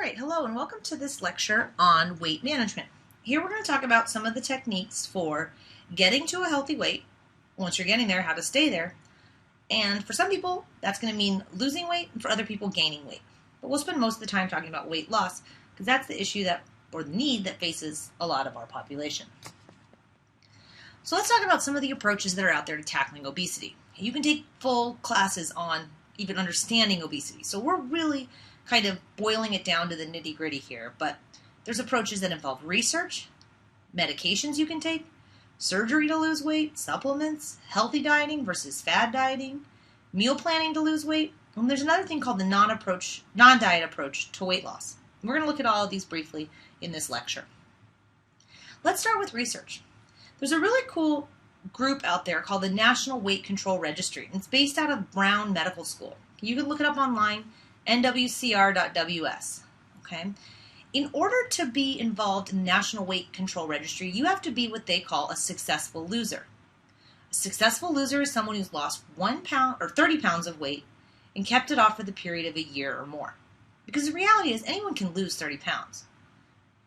right, hello and welcome to this lecture on weight management. Here we're going to talk about some of the techniques for getting to a healthy weight, once you're getting there, how to stay there, and for some people that's going to mean losing weight, and for other people gaining weight. But we'll spend most of the time talking about weight loss because that's the issue or the need that faces a lot of our population. So let's talk about some of the approaches that are out there to tackling obesity. You can take full classes on even understanding obesity. So we're really kind of boiling it down to the nitty-gritty here, but there's approaches that involve research, medications you can take, surgery to lose weight, supplements, healthy dieting versus fad dieting, meal planning to lose weight, and there's another thing called the non-diet approach to weight loss. We're going to look at all of these briefly in this lecture. Let's start with research. There's a really cool group out there called the National Weight Control Registry, and it's based out of Brown Medical School. You can look it up online, nwcr.ws. Okay? In order to be involved in the National Weight Control Registry, you have to be what they call a successful loser. A successful loser is someone who's lost 1 pound or 30 pounds of weight and kept it off for the period of a year or more. Because the reality is anyone can lose 30 pounds.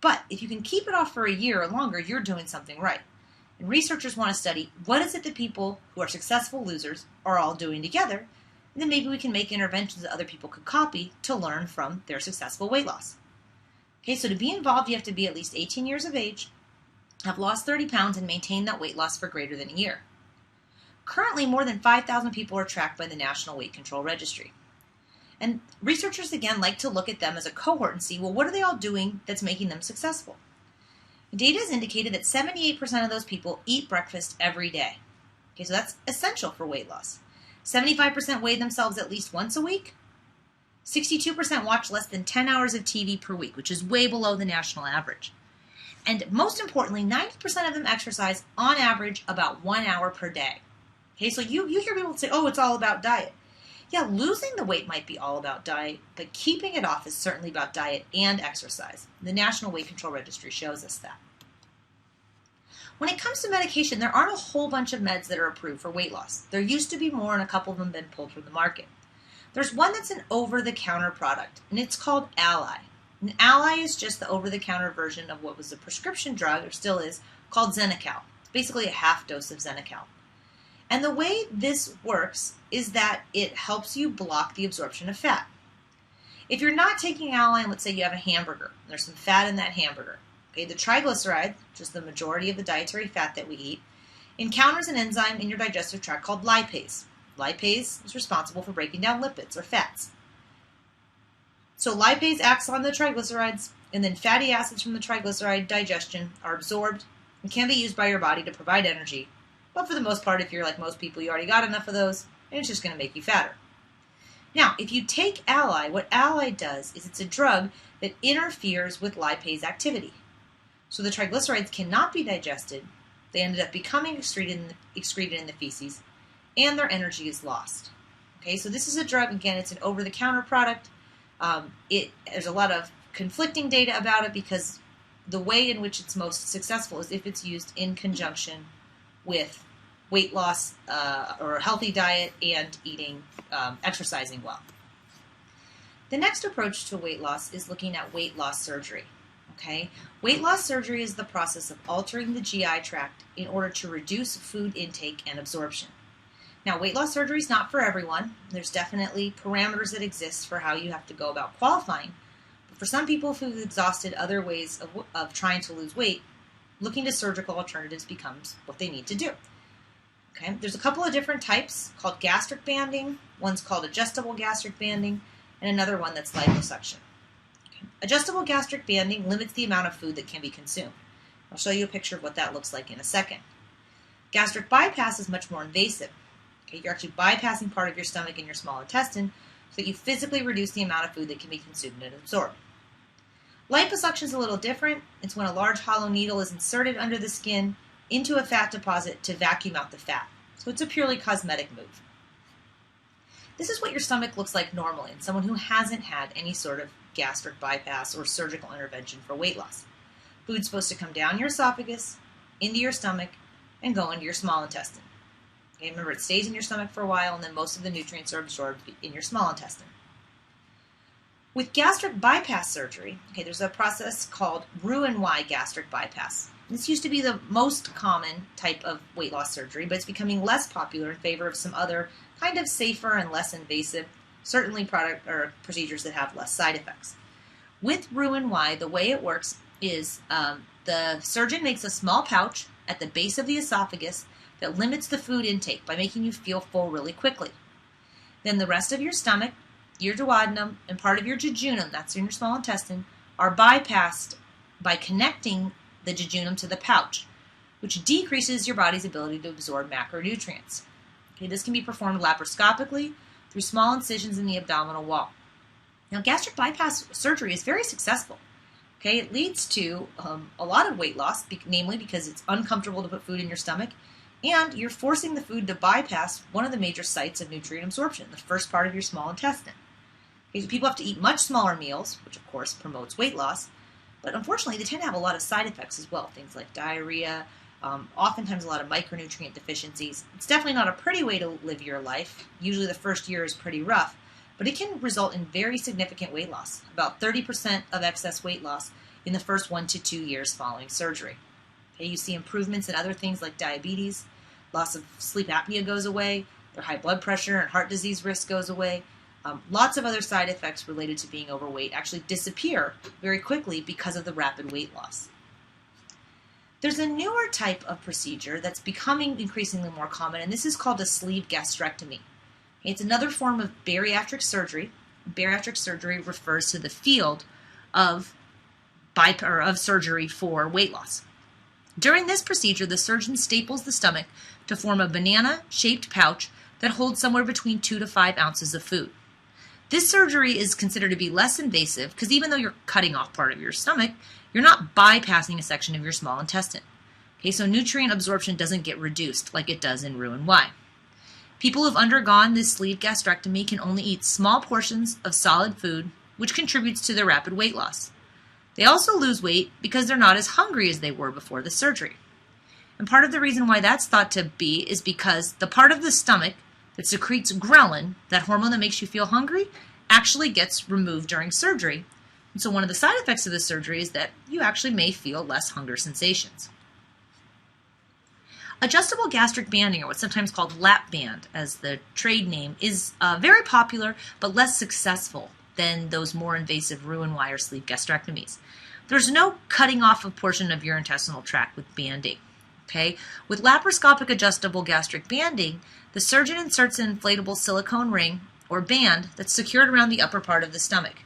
But if you can keep it off for a year or longer, you're doing something right. And researchers want to study what is it that people who are successful losers are all doing together, and then maybe we can make interventions that other people could copy to learn from their successful weight loss. Okay, so to be involved, you have to be at least 18 years of age, have lost 30 pounds, and maintain that weight loss for greater than a year. Currently, more than 5,000 people are tracked by the National Weight Control Registry. And researchers, again, like to look at them as a cohort and see, well, what are they all doing that's making them successful? Data has indicated that 78% of those people eat breakfast every day. Okay, so that's essential for weight loss. 75% weigh themselves at least once a week. 62% watch less than 10 hours of TV per week, which is way below the national average. And most importantly, 90% of them exercise on average about 1 hour per day. Okay, so you hear people say, oh, it's all about diet. Yeah, losing the weight might be all about diet, but keeping it off is certainly about diet and exercise. The National Weight Control Registry shows us that. When it comes to medication, there aren't a whole bunch of meds that are approved for weight loss. There used to be more, and a couple of them have been pulled from the market. There's one that's an over-the-counter product, and it's called Ally. And Ally is just the over-the-counter version of what was a prescription drug, or still is, called Xenical. It's basically a half dose of Xenical. And the way this works is that it helps you block the absorption of fat. If you're not taking Ally, and let's say you have a hamburger, and there's some fat in that hamburger, okay, the triglyceride, which is the majority of the dietary fat that we eat, encounters an enzyme in your digestive tract called lipase. Lipase is responsible for breaking down lipids or fats. So lipase acts on the triglycerides, and then fatty acids from the triglyceride digestion are absorbed and can be used by your body to provide energy. But for the most part, if you're like most people, you already got enough of those, and it's just going to make you fatter. Now, if you take Ally, what Ally does is it's a drug that interferes with lipase activity. So the triglycerides cannot be digested, they ended up becoming excreted in the feces, and their energy is lost. Okay, so this is a drug, again, it's an over-the-counter product. There's a lot of conflicting data about it because the way in which it's most successful is if it's used in conjunction with weight loss or a healthy diet and exercising well. The next approach to weight loss is looking at weight loss surgery. Okay? Weight loss surgery is the process of altering the GI tract in order to reduce food intake and absorption. Now, weight loss surgery is not for everyone. There's definitely parameters that exist for how you have to go about qualifying. But for some people who've exhausted other ways of trying to lose weight, looking to surgical alternatives becomes what they need to do. Okay? There's a couple of different types called gastric banding. One's called adjustable gastric banding, and another one that's liposuction. Adjustable gastric banding limits the amount of food that can be consumed. I'll show you a picture of what that looks like in a second. Gastric bypass is much more invasive. Okay, you're actually bypassing part of your stomach and your small intestine so that you physically reduce the amount of food that can be consumed and absorbed. Liposuction is a little different. It's when a large hollow needle is inserted under the skin into a fat deposit to vacuum out the fat. So it's a purely cosmetic move. This is what your stomach looks like normally in someone who hasn't had any sort of gastric bypass or surgical intervention for weight loss. Food's supposed to come down your esophagus, into your stomach, and go into your small intestine. Okay, remember, it stays in your stomach for a while, and then most of the nutrients are absorbed in your small intestine. With gastric bypass surgery, there's a process called Roux-en-Y gastric bypass. This used to be the most common type of weight loss surgery, but it's becoming less popular in favor of some other kind of safer and less invasive, certainly procedures that have less side effects. With Roux-en-Y, the way it works is the surgeon makes a small pouch at the base of the esophagus that limits the food intake by making you feel full really quickly. Then the rest of your stomach, your duodenum, and part of your jejunum, that's in your small intestine, are bypassed by connecting the jejunum to the pouch, which decreases your body's ability to absorb macronutrients. This can be performed laparoscopically through small incisions in the abdominal wall. Now, gastric bypass surgery is very successful. It leads to a lot of weight loss, namely because it's uncomfortable to put food in your stomach, and you're forcing the food to bypass one of the major sites of nutrient absorption, the first part of your small intestine. So people have to eat much smaller meals, which of course promotes weight loss, but unfortunately they tend to have a lot of side effects as well, things like diarrhea, oftentimes a lot of micronutrient deficiencies. It's definitely not a pretty way to live your life. Usually the first year is pretty rough, but it can result in very significant weight loss, about 30% of excess weight loss in the first 1 to 2 years following surgery. You see improvements in other things like diabetes, loss of sleep apnea goes away, their high blood pressure and heart disease risk goes away. Lots of other side effects related to being overweight actually disappear very quickly because of the rapid weight loss. There's a newer type of procedure that's becoming increasingly more common, and this is called a sleeve gastrectomy. It's another form of bariatric surgery. Bariatric surgery refers to the field of surgery for weight loss. During this procedure, the surgeon staples the stomach to form a banana-shaped pouch that holds somewhere between 2 to 5 ounces of food. This surgery is considered to be less invasive because even though you're cutting off part of your stomach, you're not bypassing a section of your small intestine. So nutrient absorption doesn't get reduced like it does in Roux-en-Y. People who have undergone this sleeve gastrectomy can only eat small portions of solid food, which contributes to their rapid weight loss. They also lose weight because they're not as hungry as they were before the surgery. And part of the reason why that's thought to be is because the part of the stomach that secretes ghrelin, that hormone that makes you feel hungry, actually gets removed during surgery. And so one of the side effects of this surgery is that you actually may feel less hunger sensations. Adjustable gastric banding, or what's sometimes called lap band as the trade name, is very popular but less successful than those more invasive Roux-en-Y or sleeve gastrectomies. There's no cutting off a portion of your intestinal tract with banding. With laparoscopic adjustable gastric banding, the surgeon inserts an inflatable silicone ring or band that's secured around the upper part of the stomach.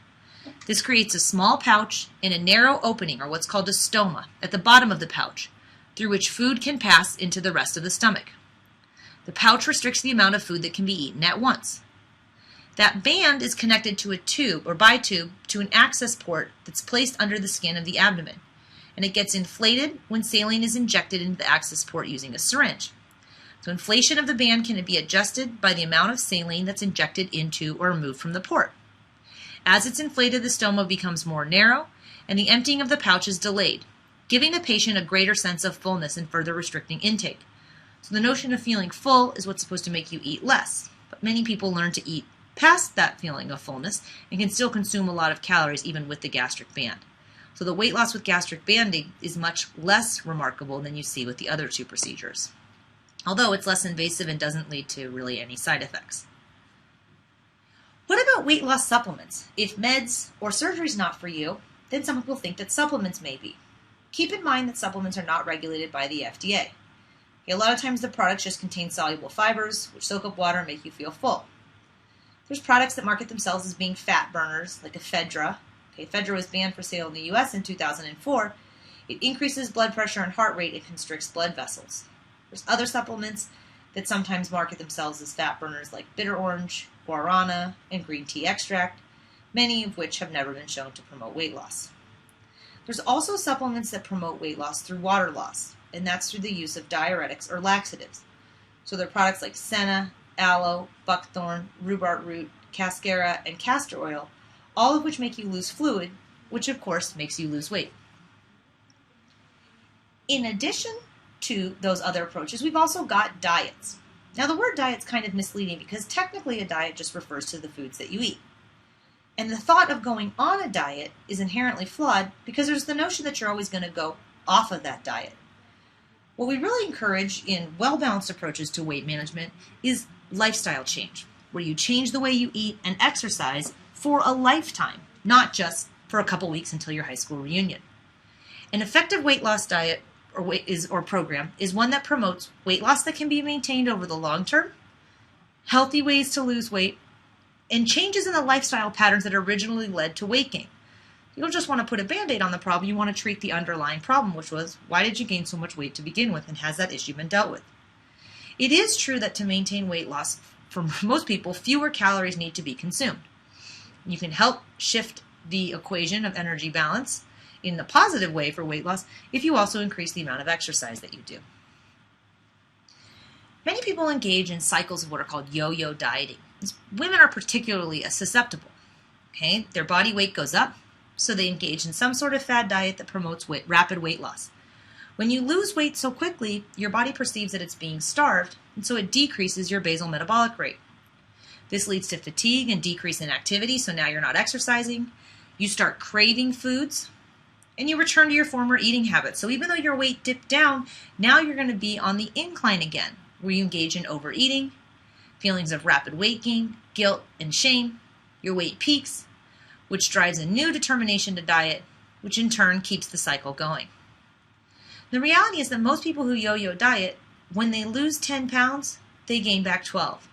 This creates a small pouch in a narrow opening, or what's called a stoma, at the bottom of the pouch, through which food can pass into the rest of the stomach. The pouch restricts the amount of food that can be eaten at once. That band is connected to a tube or bitube to an access port that's placed under the skin of the abdomen, and it gets inflated when saline is injected into the access port using a syringe. So inflation of the band can be adjusted by the amount of saline that's injected into or removed from the port. As it's inflated, the stoma becomes more narrow, and the emptying of the pouch is delayed, giving the patient a greater sense of fullness and further restricting intake. So the notion of feeling full is what's supposed to make you eat less, but many people learn to eat past that feeling of fullness and can still consume a lot of calories even with the gastric band. So the weight loss with gastric banding is much less remarkable than you see with the other two procedures, although it's less invasive and doesn't lead to really any side effects. What about weight loss supplements? If meds or surgery is not for you, then some people think that supplements may be. Keep in mind that supplements are not regulated by the FDA. A lot of times the products just contain soluble fibers, which soak up water and make you feel full. There's products that market themselves as being fat burners, like ephedra. Ephedra was banned for sale in the U.S. in 2004. It increases blood pressure and heart rate and constricts blood vessels. There's other supplements that sometimes market themselves as fat burners, like bitter orange, guarana, and green tea extract, many of which have never been shown to promote weight loss. There's also supplements that promote weight loss through water loss, and that's through the use of diuretics or laxatives. So there are products like senna, aloe, buckthorn, rhubarb root, cascara, and castor oil, all of which make you lose fluid, which of course makes you lose weight. In addition to those other approaches, we've also got diets. Now the word diet's kind of misleading because technically a diet just refers to the foods that you eat. And the thought of going on a diet is inherently flawed because there's the notion that you're always going to go off of that diet. What we really encourage in well-balanced approaches to weight management is lifestyle change, where you change the way you eat and exercise for a lifetime, not just for a couple weeks until your high school reunion. An effective weight loss diet or program is one that promotes weight loss that can be maintained over the long term, healthy ways to lose weight, and changes in the lifestyle patterns that originally led to weight gain. You don't just want to put a Band-Aid on the problem, you want to treat the underlying problem, which was, why did you gain so much weight to begin with, and has that issue been dealt with? It is true that to maintain weight loss, for most people, fewer calories need to be consumed. You can help shift the equation of energy balance in the positive way for weight loss if you also increase the amount of exercise that you do. Many people engage in cycles of what are called yo-yo dieting. Women are particularly susceptible. Okay? Their body weight goes up, so they engage in some sort of fad diet that promotes rapid weight loss. When you lose weight so quickly, your body perceives that it's being starved, and so it decreases your basal metabolic rate. This leads to fatigue and decrease in activity, so now you're not exercising. You start craving foods, and you return to your former eating habits. So even though your weight dipped down, now you're going to be on the incline again, where you engage in overeating, feelings of rapid weight gain, guilt, and shame. Your weight peaks, which drives a new determination to diet, which in turn keeps the cycle going. The reality is that most people who yo-yo diet, when they lose 10 pounds, they gain back 12.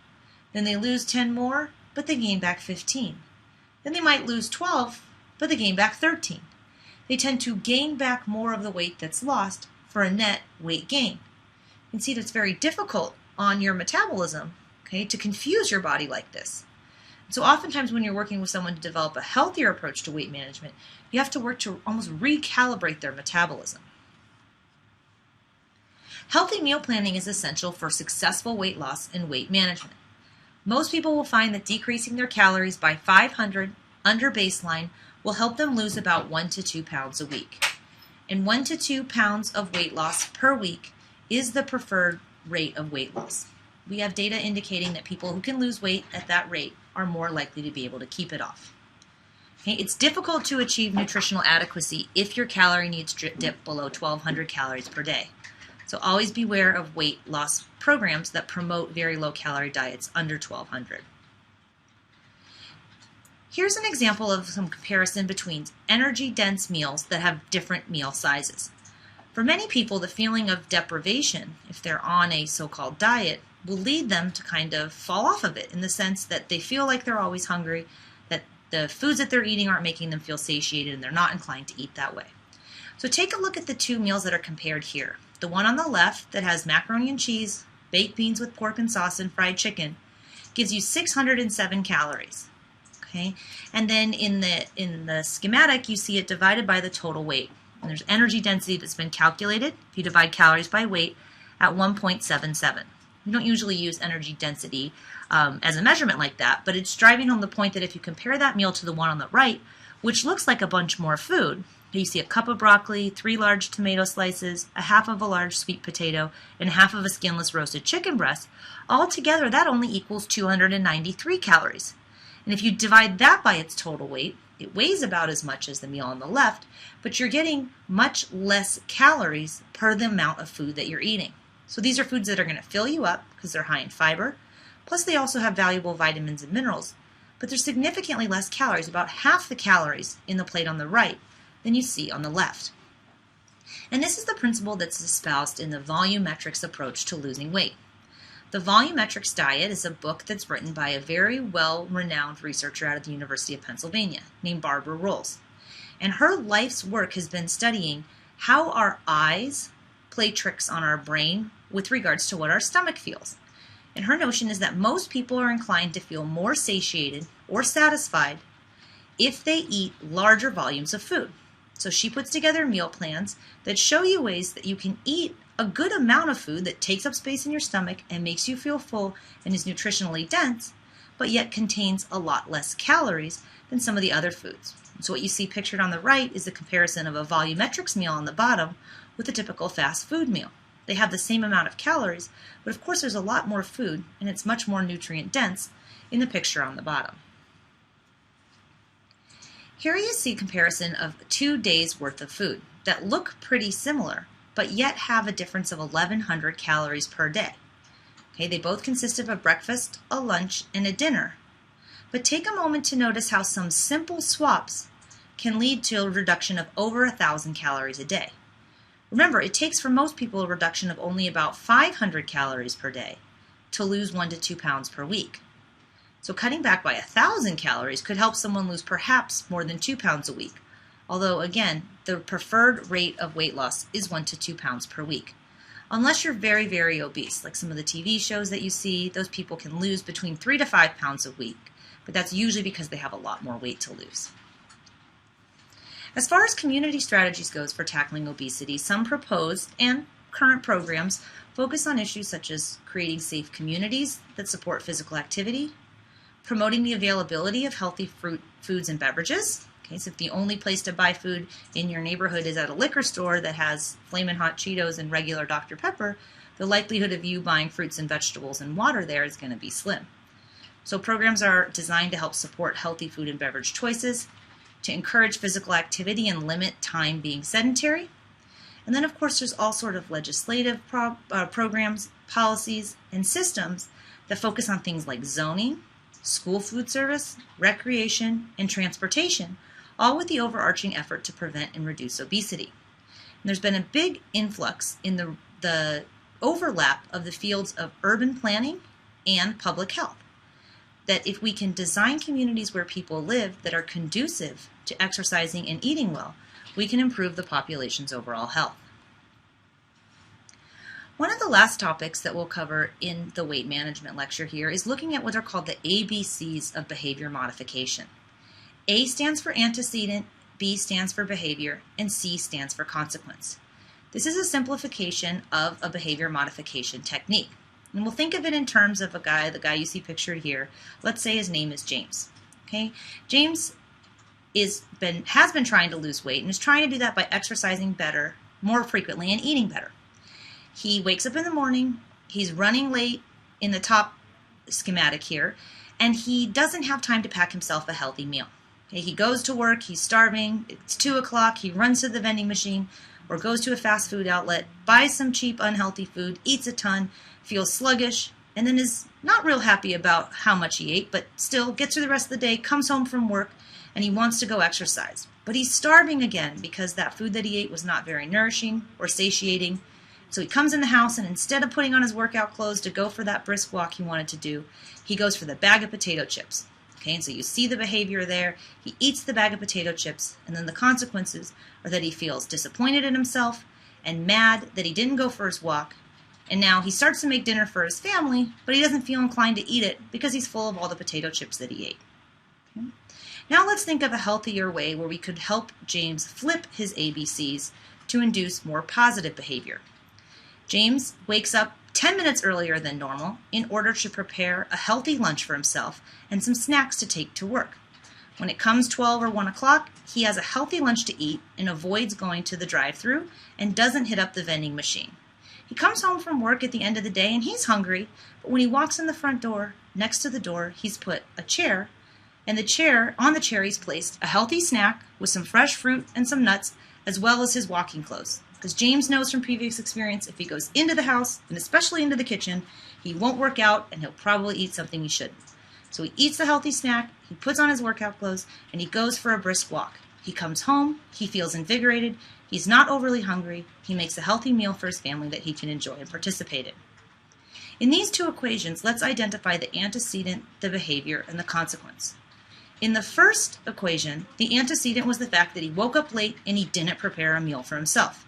Then they lose 10 more, but they gain back 15. Then they might lose 12, but they gain back 13. They tend to gain back more of the weight that's lost for a net weight gain. You can see that it's very difficult on your metabolism, okay, to confuse your body like this. So oftentimes when you're working with someone to develop a healthier approach to weight management, you have to work to almost recalibrate their metabolism. Healthy meal planning is essential for successful weight loss and weight management. Most people will find that decreasing their calories by 500 under baseline will help them lose about 1 to 2 pounds a week. And 1 to 2 pounds of weight loss per week is the preferred rate of weight loss. We have data indicating that people who can lose weight at that rate are more likely to be able to keep it off. Okay, it's difficult to achieve nutritional adequacy if your calorie needs dip below 1,200 calories per day. So always beware of weight loss programs that promote very low calorie diets under 1,200. Here's an example of some comparison between energy-dense meals that have different meal sizes. For many people, the feeling of deprivation, if they're on a so-called diet, will lead them to kind of fall off of it in the sense that they feel like they're always hungry, that the foods that they're eating aren't making them feel satiated, and they're not inclined to eat that way. So take a look at the two meals that are compared here. The one on the left that has macaroni and cheese, baked beans with pork and sauce, and fried chicken gives you 607 calories. Okay, and then in the schematic you see it divided by the total weight. And there's energy density that's been calculated if you divide calories by weight at 1.77. We don't usually use energy density as a measurement like that, but it's driving home the point that if you compare that meal to the one on the right, which looks like a bunch more food, you see a cup of broccoli, 3 large tomato slices, a half of a large sweet potato, and half of a skinless roasted chicken breast. Altogether, that only equals 293 calories. And if you divide that by its total weight, it weighs about as much as the meal on the left, but you're getting much less calories per the amount of food that you're eating. So these are foods that are going to fill you up because they're high in fiber, plus they also have valuable vitamins and minerals, but there's significantly less calories, about half the calories in the plate on the right than you see on the left. And this is the principle that's espoused in the volumetrics approach to losing weight. The Volumetrics Diet is a book that's written by a very well-renowned researcher out of the University of Pennsylvania named Barbara Rolls. And her life's work has been studying how our eyes play tricks on our brain with regards to what our stomach feels. And her notion is that most people are inclined to feel more satiated or satisfied if they eat larger volumes of food. So she puts together meal plans that show you ways that you can eat a good amount of food that takes up space in your stomach and makes you feel full and is nutritionally dense, but yet contains a lot less calories than some of the other foods. So what you see pictured on the right is a comparison of a volumetrics meal on the bottom with a typical fast food meal. They have the same amount of calories, but of course there's a lot more food and it's much more nutrient dense in the picture on the bottom. Here you see a comparison of 2 days worth of food that look pretty similar, but yet have a difference of 1,100 calories per day. Okay, they both consist of a breakfast, a lunch, and a dinner. But take a moment to notice how some simple swaps can lead to a reduction of over 1,000 calories a day. Remember, it takes for most people a reduction of only about 500 calories per day to lose 1 to 2 pounds per week. So cutting back by 1,000 calories could help someone lose perhaps more than 2 pounds a week. Although, again, the preferred rate of weight loss is 1 to 2 pounds per week. Unless you're very, very obese, like some of the TV shows that you see, those people can lose between 3 to 5 pounds a week, but that's usually because they have a lot more weight to lose. As far as community strategies goes for tackling obesity, some proposed and current programs focus on issues such as creating safe communities that support physical activity, promoting the availability of healthy foods and beverages. Okay, so if the only place to buy food in your neighborhood is at a liquor store that has Flamin' Hot Cheetos and regular Dr. Pepper, the likelihood of you buying fruits and vegetables and water there is going to be slim. So programs are designed to help support healthy food and beverage choices, to encourage physical activity and limit time being sedentary. And then, of course, there's all sort of legislative programs, policies, and systems that focus on things like zoning, school food service, recreation, and transportation, all with the overarching effort to prevent and reduce obesity. And there's been a big influx in the overlap of the fields of urban planning and public health. That if we can design communities where people live that are conducive to exercising and eating well, we can improve the population's overall health. One of the last topics that we'll cover in the weight management lecture here is looking at what are called the ABCs of behavior modification. A stands for antecedent, B stands for behavior, and C stands for consequence. This is a simplification of a behavior modification technique. And we'll think of it in terms of the guy you see pictured here. Let's say his name is James. Okay, James has been trying to lose weight and is trying to do that by exercising better, more frequently, and eating better. He wakes up in the morning, he's running late in the top schematic here, and he doesn't have time to pack himself a healthy meal. Okay, he goes to work, he's starving, it's 2 o'clock, he runs to the vending machine or goes to a fast food outlet, buys some cheap, unhealthy food, eats a ton, feels sluggish, and then is not real happy about how much he ate, but still gets through the rest of the day, comes home from work, and he wants to go exercise. But he's starving again because that food that he ate was not very nourishing or satiating. So he comes in the house, and instead of putting on his workout clothes to go for that brisk walk he wanted to do, he goes for the bag of potato chips. Okay, and so you see the behavior there. He eats the bag of potato chips, and then the consequences are that he feels disappointed in himself and mad that he didn't go for his walk. And now he starts to make dinner for his family, but he doesn't feel inclined to eat it because he's full of all the potato chips that he ate. Okay? Now let's think of a healthier way where we could help James flip his ABCs to induce more positive behavior. James wakes up 10 minutes earlier than normal in order to prepare a healthy lunch for himself and some snacks to take to work. When it comes 12 or 1 o'clock, he has a healthy lunch to eat and avoids going to the drive-thru and doesn't hit up the vending machine. He comes home from work at the end of the day and he's hungry, but when he walks in the front door, next to the door, he's put a chair, and on the chair he's placed a healthy snack with some fresh fruit and some nuts, as well as his walking clothes. Because James knows from previous experience, if he goes into the house, and especially into the kitchen, he won't work out and he'll probably eat something he shouldn't. So he eats the healthy snack, he puts on his workout clothes, and he goes for a brisk walk. He comes home, he feels invigorated, he's not overly hungry, he makes a healthy meal for his family that he can enjoy and participate in. In these two equations, let's identify the antecedent, the behavior, and the consequence. In the first equation, the antecedent was the fact that he woke up late and he didn't prepare a meal for himself.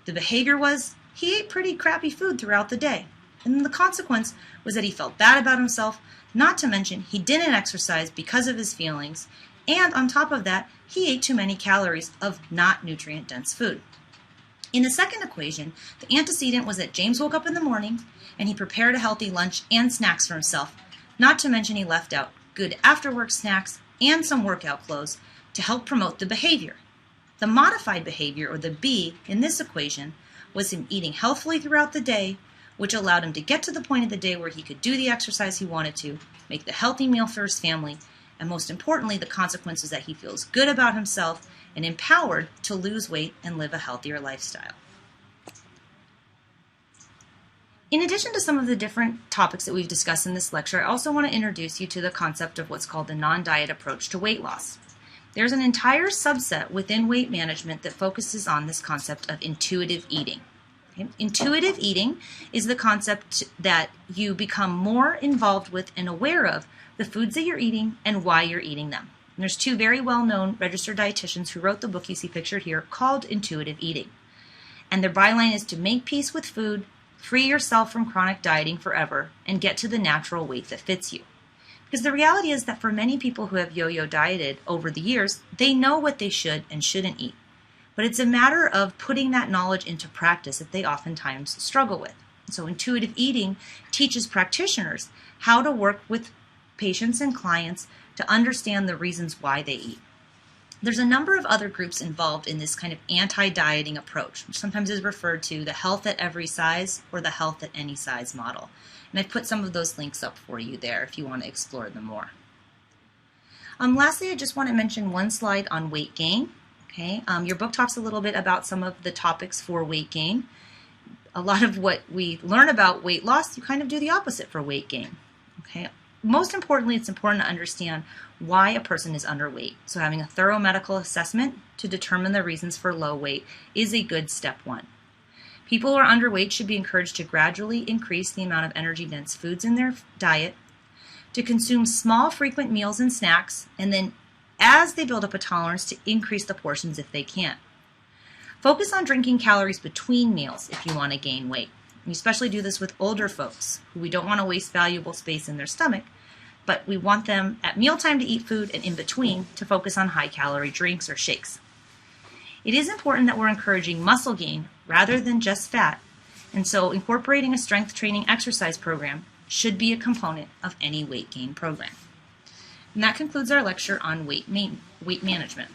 The behavior was he ate pretty crappy food throughout the day. And then the consequence was that he felt bad about himself, not to mention he didn't exercise because of his feelings, and on top of that, he ate too many calories of not nutrient-dense food. In the second equation, the antecedent was that James woke up in the morning and he prepared a healthy lunch and snacks for himself, not to mention he left out good after-work snacks and some workout clothes to help promote the behavior. The modified behavior, or the B, in this equation was him eating healthfully throughout the day, which allowed him to get to the point of the day where he could do the exercise he wanted to, make the healthy meal for his family, and most importantly, the consequence is that he feels good about himself and empowered to lose weight and live a healthier lifestyle. In addition to some of the different topics that we've discussed in this lecture, I also want to introduce you to the concept of what's called the non-diet approach to weight loss. There's an entire subset within weight management that focuses on this concept of intuitive eating. Okay? Intuitive eating is the concept that you become more involved with and aware of the foods that you're eating and why you're eating them. And there's two very well-known registered dietitians who wrote the book you see pictured here called Intuitive Eating. And their byline is to make peace with food, free yourself from chronic dieting forever, and get to the natural weight that fits you. Because the reality is that for many people who have yo-yo dieted over the years, they know what they should and shouldn't eat. But it's a matter of putting that knowledge into practice that they oftentimes struggle with. So intuitive eating teaches practitioners how to work with patients and clients to understand the reasons why they eat. There's a number of other groups involved in this kind of anti-dieting approach, which sometimes is referred to the health at every size or the health at any size model. And I've put some of those links up for you there if you want to explore them more. Lastly, I just want to mention one slide on weight gain. Okay, your book talks a little bit about some of the topics for weight gain. A lot of what we learn about weight loss, you kind of do the opposite for weight gain. Okay. Most importantly, it's important to understand why a person is underweight. So having a thorough medical assessment to determine the reasons for low weight is a good step one. People who are underweight should be encouraged to gradually increase the amount of energy-dense foods in their diet, to consume small, frequent meals and snacks, and then as they build up a tolerance, to increase the portions if they can. Focus on drinking calories between meals if you want to gain weight. We especially do this with older folks who we don't want to waste valuable space in their stomach, but we want them at mealtime to eat food and in between to focus on high-calorie drinks or shakes. It is important that we're encouraging muscle gain rather than just fat, and so incorporating a strength training exercise program should be a component of any weight gain program. And that concludes our lecture on weight management.